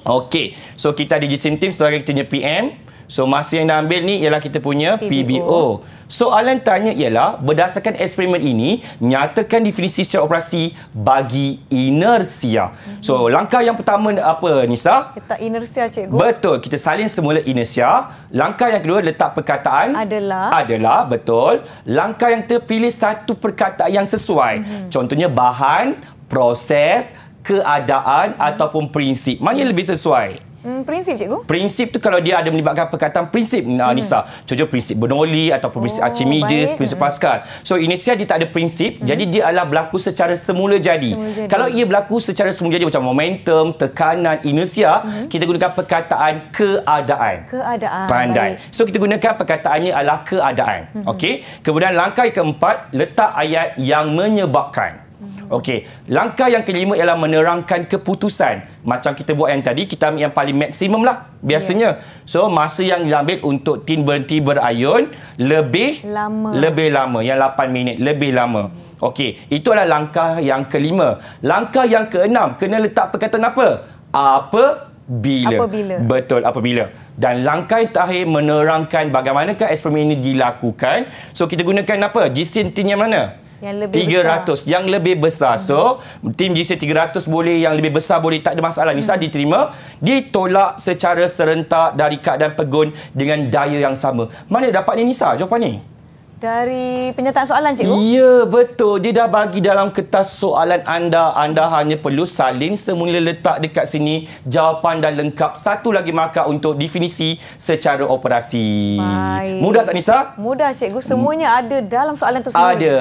Okey, so kita ada Jisim Team sebagai kita punya PM. So, masa yang dah ambil ni ialah kita punya PBO. Soalan tanya ialah, berdasarkan eksperimen ini, nyatakan definisi secara operasi bagi inersia. So, langkah yang pertama apa, Nisa? Letak inersia, cikgu. Betul. Kita salin semula inersia. Langkah yang kedua, letak perkataan Adalah. Adalah, betul. Langkah yang terpilih satu perkataan yang sesuai. Contohnya bahan, proses, keadaan ataupun prinsip. Mana yang lebih sesuai? Prinsip, cikgu. Prinsip tu kalau dia ada melibatkan perkataan prinsip, Nisa. Contoh prinsip Bernoulli ataupun prinsip Archimedes, prinsip Pascal. So, inersia dia tak ada prinsip. Jadi, dia adalah berlaku secara semula jadi. Kalau ia berlaku secara semula jadi macam momentum, tekanan, inersia, kita gunakan perkataan keadaan. Keadaan. Pandai. Baik. So, kita gunakan perkataannya adalah keadaan. Okey. Kemudian langkah yang keempat, letak ayat yang menyebabkan. Okey, langkah yang kelima ialah menerangkan keputusan. Macam kita buat yang tadi, kita ambil yang paling maksimum lah biasanya. So, masa yang diambil untuk tin berhenti berayun lebih lama. Yang 8 minit lebih lama. Okey, itu adalah langkah yang kelima. Langkah yang keenam, kena letak perkataan apa? Apabila. Betul, apabila. Dan langkah yang terakhir, menerangkan bagaimanakah eksperimen ini dilakukan. So, kita gunakan apa? Jisim tin yang mana? Yang lebih 300 besar. Yang lebih besar. So, tim GC 300 boleh, yang lebih besar boleh, tak ada masalah. Nisa diterima, ditolak secara serentak dari keadaan pegun dengan daya yang sama. Mana dapat ni, Nisa, jawapan ni? Dari penyertaan soalan, cikgu? Ya, betul. Dia dah bagi dalam kertas soalan anda. Anda hanya perlu salin semula, letak dekat sini. Jawapan dah lengkap. Satu lagi markah untuk definisi secara operasi. Baik. Mudah tak, Nisa? Mudah, cikgu. Semuanya ada dalam soalan tu sendiri. Ada.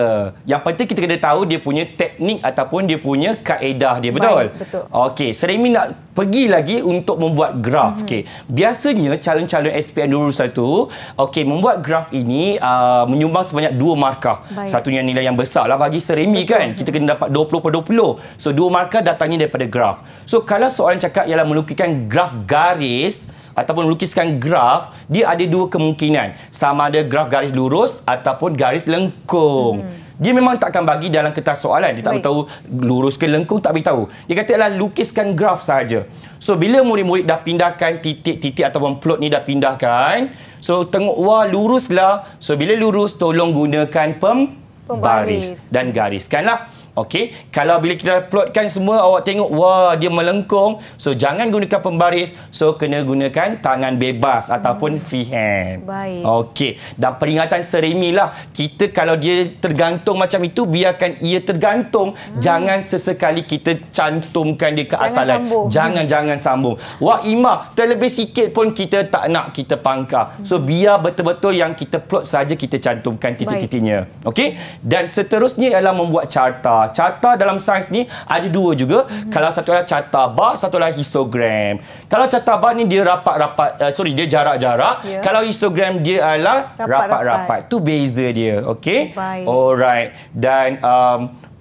Yang penting kita kena tahu dia punya teknik ataupun dia punya kaedah dia. Betul? Baik, betul. Okey, Seremi nak pergi lagi untuk membuat graf. Okey. Biasanya calon-calon SPM 2021, okey, membuat graf ini menyumbang sebanyak 2 markah. Baik. Satunya nilai yang besar lah bagi Seremi kan. Kita kena dapat 20/20. So 2 markah datangnya daripada graf. So kalau soalan cakap ialah melukiskan graf garis ataupun melukiskan graf, dia ada 2 kemungkinan. Sama ada graf garis lurus ataupun garis lengkung. dia memang tak akan bagi dalam kertas soalan. Dia tak beritahu lurus ke lengkung, tak beritahu. Dia kata adalah lukiskan graf saja. So bila murid-murid dah pindahkan titik-titik ataupun plot ni dah pindahkan, so tengok wah luruslah. So bila lurus tolong gunakan pembaris dan gariskanlah. Okey, kalau bila kita plotkan semua awak tengok wah dia melengkung, so jangan gunakan pembaris, so kena gunakan tangan bebas ataupun freehand. Baik. Okey, dan peringatan seremi lah, kita kalau dia tergantung macam itu biarkan ia tergantung, jangan sesekali kita cantumkan dia ke asalan. Jangan sambung. Wah Ima, terlebih sikit pun kita tak nak kita pangkar. So biar betul-betul yang kita plot saja kita cantumkan titik-titiknya. Okey, dan seterusnya ialah membuat carta. Carta dalam sains ni ada dua juga. Kalau satu adalah carta bar, satu adalah histogram. Kalau carta bar ni dia dia jarak-jarak. Kalau histogram dia adalah rapat-rapat. Tu beza dia. Okey? Alright. Dan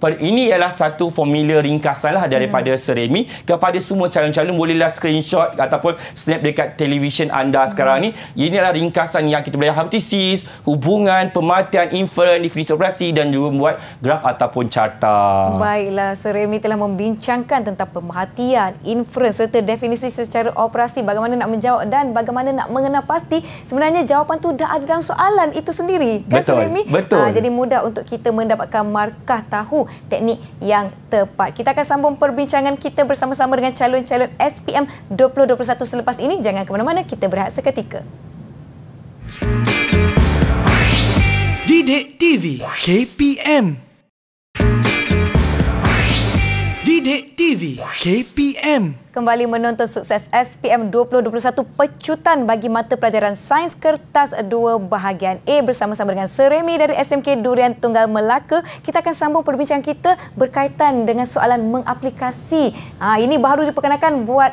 ini ialah satu formula ringkasan lah daripada Seremi. Kepada semua calon-calon, bolehlah screenshot ataupun snap dekat televisyen anda sekarang ni. Ini adalah ringkasan yang kita belajar hypotesis, hubungan, pemartian, inferen, definisi operasi dan juga membuat graf ataupun carta. Baiklah, Seremi telah membincangkan tentang pemerhatian, inferen serta definisi secara operasi, bagaimana nak menjawab dan bagaimana nak mengenal pasti sebenarnya jawapan tu dah ada dalam soalan itu sendiri. Kan Seremi? Betul. Jadi mudah untuk kita mendapatkan markah tahu teknik yang tepat. Kita akan sambung perbincangan kita bersama-sama dengan calon-calon SPM 2021 selepas ini. Jangan ke mana-mana, kita berehat seketika. Didik TV KPM. Didik TV KPM. Kembali menonton sukses SPM 2021 pecutan bagi mata pelajaran Sains Kertas 2 bahagian A bersama-sama dengan Seremi dari SMK Durian Tunggal Melaka. Kita akan sambung perbincangan kita berkaitan dengan soalan mengaplikasi. Ini baru diperkenalkan buat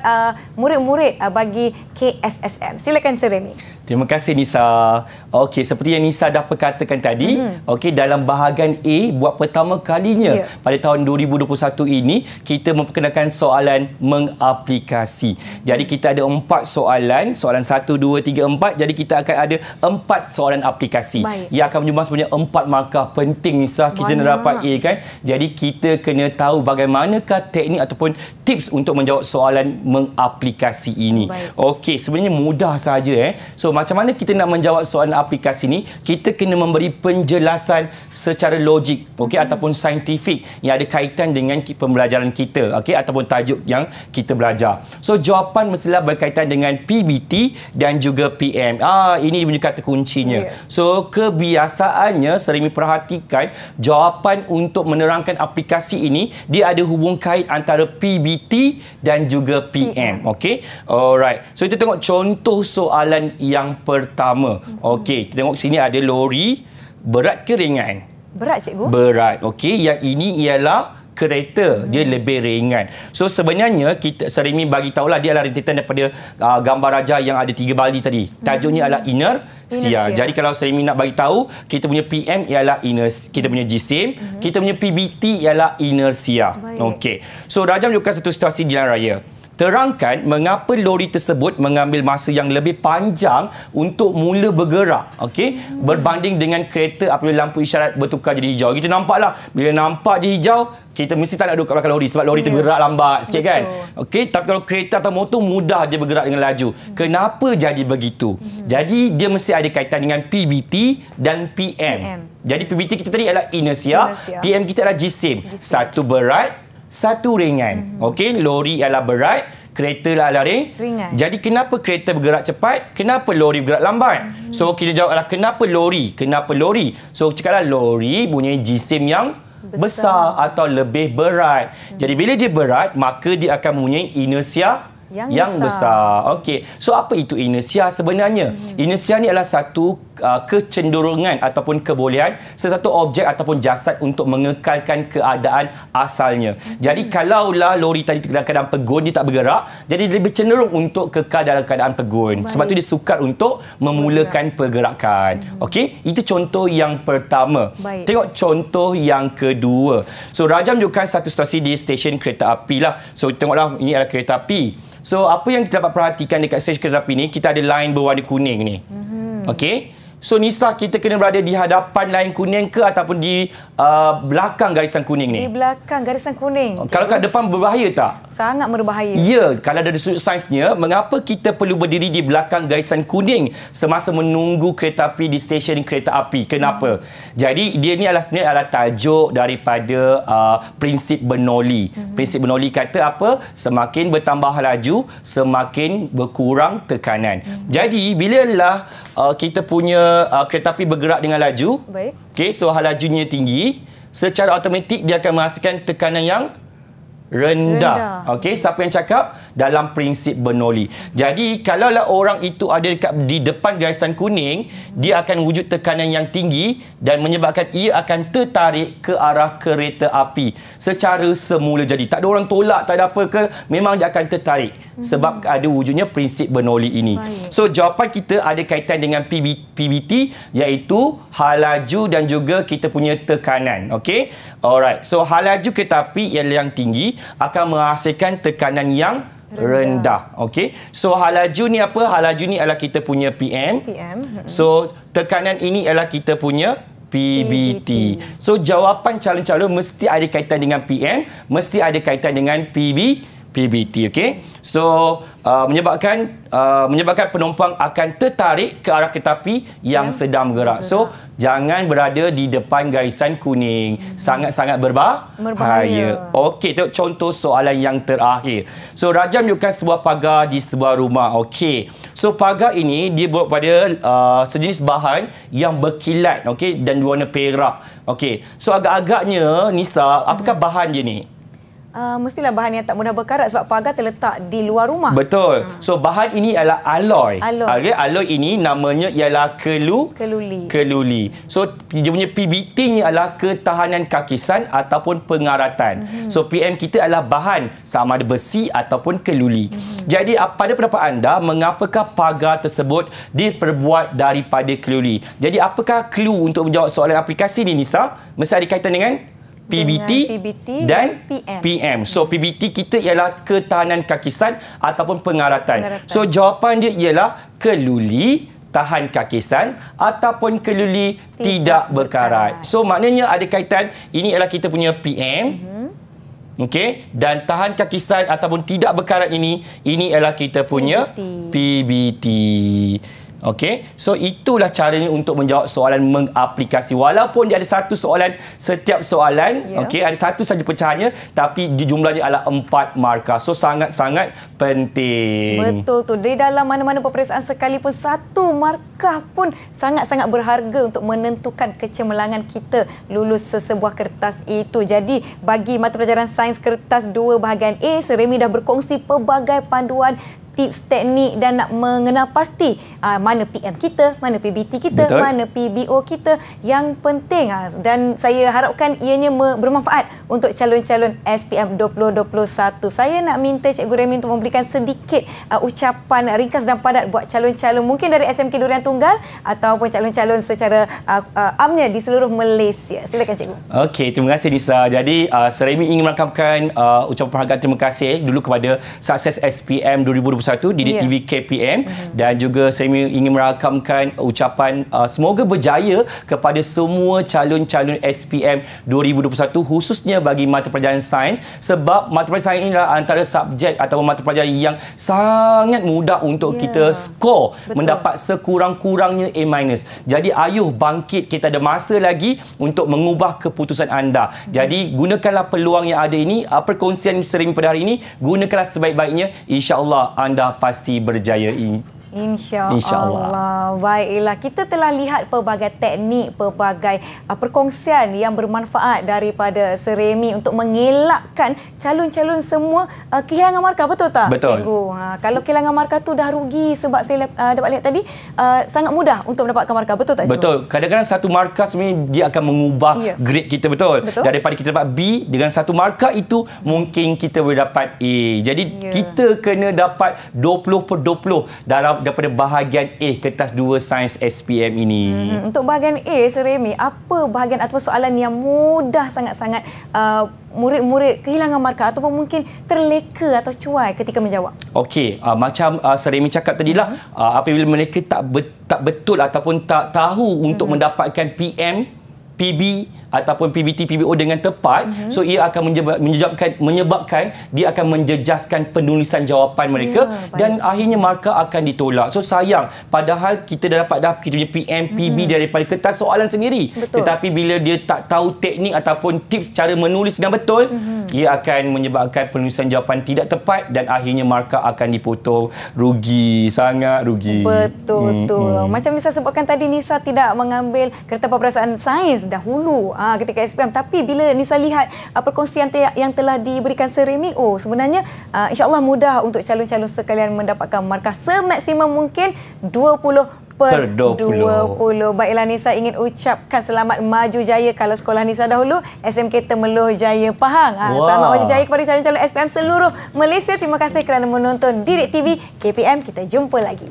murid-murid bagi KSSM. Silakan Seremi. Terima kasih Nisa. Okey, seperti yang Nisa dah perkatakan tadi, okey, dalam bahagian A buat pertama kalinya pada tahun 2021 ini kita memperkenalkan soalan mengaplikasi. Jadi kita ada 4 soalan, soalan 1, 2, 3, 4. Jadi kita akan ada 4 soalan aplikasi. Yang akan menyumbang sebenarnya 4 markah penting Nisa kita nak dapat A kan. Jadi kita kena tahu bagaimanakah teknik ataupun tips untuk menjawab soalan mengaplikasi ini. Okey, sebenarnya mudah saja So macam mana kita nak menjawab soalan aplikasi ni? Kita kena memberi penjelasan secara logik, okey, ataupun saintifik yang ada kaitan dengan pembelajaran kita, okey, ataupun tajuk yang kita belajar. So jawapan mestilah berkaitan dengan PBT dan juga PM. Ini punya kata kuncinya. So kebiasaannya Seremi perhatikan jawapan untuk menerangkan aplikasi ini dia ada hubung kait antara PBT dan juga PM. Okey. Alright. So kita tengok contoh soalan yang pertama. Okey, kita tengok sini ada lori, berat ke ringan? Berat cikgu. Berat. Okey, yang ini ialah kereta, dia lebih ringan. So sebenarnya kita Seremi bagi tahulah dia adalah rentetan daripada gambar raja yang ada 3 bali tadi. Tajuknya adalah inersia. Jadi kalau Seremi nak bagi tahu, kita punya PM ialah kita punya jisim, kita punya PBT ialah inersia. Okey. So Rajam menunjukkan satu situasi di jalan raya. Terangkan mengapa lori tersebut mengambil masa yang lebih panjang untuk mula bergerak, okey, berbanding dengan kereta apabila lampu isyarat bertukar jadi hijau. Kita nampaklah bila nampak je hijau, kita mesti tak nak duduk kat belakang lori sebab lori tergerak lambat sikit kan. Okey, tapi kalau kereta atau motor mudah dia bergerak dengan laju. Kenapa jadi begitu? Jadi dia mesti ada kaitan dengan PBT dan PM. Jadi PBT kita tadi adalah inersia. PM kita adalah jisim. Satu berat, satu ringan. Okey, lori adalah berat, kereta adalah ringan. Jadi kenapa kereta bergerak cepat? Kenapa lori bergerak lambat? So kita jawab adalah kenapa lori? Kenapa lori? So cakaplah lori punya jisim yang besar atau lebih berat. Jadi bila dia berat, maka dia akan mempunyai inersia yang besar. Okey. So apa itu inersia sebenarnya? Inersia ni adalah satu kecenderungan ataupun kebolehan sesuatu objek ataupun jasad untuk mengekalkan keadaan asalnya. Jadi kalaulah lori tadi dalam keadaan pegun, dia tak bergerak, jadi dia lebih cenderung untuk kekal dalam keadaan pegun. Sebab tu dia sukar untuk memulakan pergerakan. Okey, itu contoh yang pertama. Tengok contoh yang kedua. So Rajam menunjukkan satu situasi di stesen kereta api lah. So tengoklah, ini adalah kereta api. So apa yang kita dapat perhatikan dekat stesen kereta api ni, kita ada line berwarna kuning ni. Okey. So Nisa, kita kena berada di hadapan line kuning ke ataupun di belakang garisan kuning ni? Di belakang garisan kuning. Kalau kat depan berbahaya tak? Sangat berbahaya. Ya, kalau dari sudut sainsnya, mengapa kita perlu berdiri di belakang garisan kuning semasa menunggu kereta api di stesen kereta api? Kenapa? Jadi dia ni sebenarnya adalah tajuk daripada prinsip Bernoulli. Prinsip Bernoulli kata apa? Semakin bertambah laju, semakin berkurang tekanan. Jadi bila kita punya kereta api bergerak dengan laju, Baik. okey, so lajunya tinggi, secara automatik dia akan menghasilkan tekanan yang rendah. Okey, siapa yang cakap? Dalam prinsip Bernoulli. Jadi, kalaulah orang itu ada di depan garisan kuning, dia akan wujud tekanan yang tinggi dan menyebabkan ia akan tertarik ke arah kereta api secara semula jadi. Tak ada orang tolak, tak ada apa ke, memang dia akan tertarik sebab ada wujudnya prinsip Bernoulli ini. Baik. So, jawapan kita ada kaitan dengan PBT, iaitu hal laju dan juga kita punya tekanan. Okey? Alright. So, hal laju kereta api yang tinggi akan menghasilkan tekanan yang rendah. Okey. So hal laju ni apa? Hal laju ni adalah kita punya PM. So tekanan ini adalah kita punya PBT. So jawapan calon-calon mesti ada kaitan dengan PM, mesti ada kaitan dengan PBT. Okey. So menyebabkan penumpang akan tertarik ke arah kereta api yang sedang bergerak. So jangan berada di depan garisan kuning. Sangat-sangat berbahaya. Okey, tengok contoh soalan yang terakhir. So Raja menunjukkan sebuah pagar di sebuah rumah. Okey. So pagar ini dia buat pada sejenis bahan yang berkilat, okey, dan warna perak. Okey. So agak-agaknya Nisa, apakah bahan dia ni? Mestilah bahan yang tak mudah berkarat sebab pagar terletak di luar rumah. Betul. So bahan ini adalah alloy. Alloy. Alloy ini namanya ialah keluli. So dia punya PBT ni adalah ketahanan kakisan ataupun pengaratan. So PM kita adalah bahan sama ada besi ataupun keluli. Jadi pada pendapat anda, mengapakah pagar tersebut diperbuat daripada keluli? Jadi apakah clue untuk menjawab soalan aplikasi ni, Nisa? Mesti ada kaitan dengan PBT dan PM. So PBT kita ialah ketahanan kakisan ataupun pengaratan. So jawapan dia ialah keluli tahan kakisan ataupun keluli tidak berkarat. So maknanya ada kaitan, ini ialah kita punya PM. Okey, dan tahan kakisan ataupun tidak berkarat ini ialah kita punya PBT. Okey, so itulah caranya untuk menjawab soalan mengaplikasi. Walaupun dia ada satu soalan, setiap soalan, okey, ada satu saja pecahannya, tapi jumlahnya adalah 4 markah. So sangat-sangat penting. Betul tu. Di dalam mana-mana peperiksaan sekalipun, satu markah pun sangat-sangat berharga untuk menentukan kecemerlangan kita lulus sesebuah kertas itu. Jadi bagi mata pelajaran sains kertas 2 bahagian A, Seremi dah berkongsi pelbagai panduan, tips, teknik dan nak mengenal pasti mana PM kita, mana PBT kita, betul, mana PBO kita yang penting. Dan saya harapkan ianya bermanfaat untuk calon-calon SPM 2021. Saya nak minta Cikgu Remy untuk memberikan sedikit ucapan ringkas dan padat buat calon-calon mungkin dari SMK Durian Tunggal ataupun calon-calon secara amnya di seluruh Malaysia. Silakan Cikgu. Okey, terima kasih Nisa. Jadi Seremi ingin merakamkan ucapan penghargaan terima kasih dulu kepada Sukses SPM 2021 Didik TV KPM dan juga saya ingin merakamkan ucapan semoga berjaya kepada semua calon-calon SPM 2021 khususnya bagi mata pelajaran sains, sebab mata pelajaran sains ini adalah antara subjek atau mata pelajaran yang sangat mudah untuk kita skor, mendapat sekurang-kurangnya A-. Jadi ayuh bangkit, kita ada masa lagi untuk mengubah keputusan anda. Jadi gunakanlah peluang yang ada ini, perkongsian Seremi pada hari ini, gunakanlah sebaik-baiknya, insya-Allah anda pasti berjaya. InsyaAllah. Baiklah, kita telah lihat pelbagai teknik, pelbagai perkongsian yang bermanfaat daripada Seremi untuk mengelakkan calon-calon semua kehilangan markah. Betul tak, betul, Cikgu? Kalau kehilangan markah tu dah rugi, sebab saya dapat lihat tadi sangat mudah untuk mendapatkan markah. Betul tak, Cikgu? Betul. Kadang-kadang satu markah sebenarnya dia akan mengubah grade kita. Betul. Daripada kita dapat B, dengan satu markah itu mungkin kita boleh dapat A. Jadi kita kena dapat 20/20 menjawab daripada bahagian A, kertas 2 Sains SPM ini. Untuk bahagian A, Seremi, apa bahagian ataupun soalan yang mudah sangat-sangat murid-murid kehilangan markah ataupun mungkin terleka atau cuai ketika menjawab? Okey, macam Seremi cakap tadilah, apabila mereka tak betul ataupun tak tahu untuk mendapatkan PM, PB ataupun PBT, PBO dengan tepat, so ia akan menyebabkan dia akan menjejaskan penulisan jawapan mereka dan akhirnya markah akan ditolak. So sayang, padahal kita dah dapat kita punya PM, PB daripada kertas soalan sendiri. Betul. Tetapi bila dia tak tahu teknik ataupun tips cara menulis dengan betul, ia akan menyebabkan penulisan jawapan tidak tepat dan akhirnya markah akan dipotong. Rugi, sangat rugi. Betul. Macam Nisa sebutkan tadi, Nisa tidak mengambil kertas peperiksaan sains dahulu ketika SPM, tapi bila Nisa lihat perkongsian yang telah diberikan Seremi, sebenarnya insya-Allah mudah untuk calon-calon sekalian mendapatkan markah semaksimum mungkin 20/20. Baiklah, Nisa ingin ucapkan selamat maju jaya kalau sekolah Nisa dahulu SMK Temeloh Jaya Pahang. Selamat maju jaya kepada calon-calon SPM seluruh Malaysia. Terima kasih kerana menonton Didik TV KPM. Kita jumpa lagi.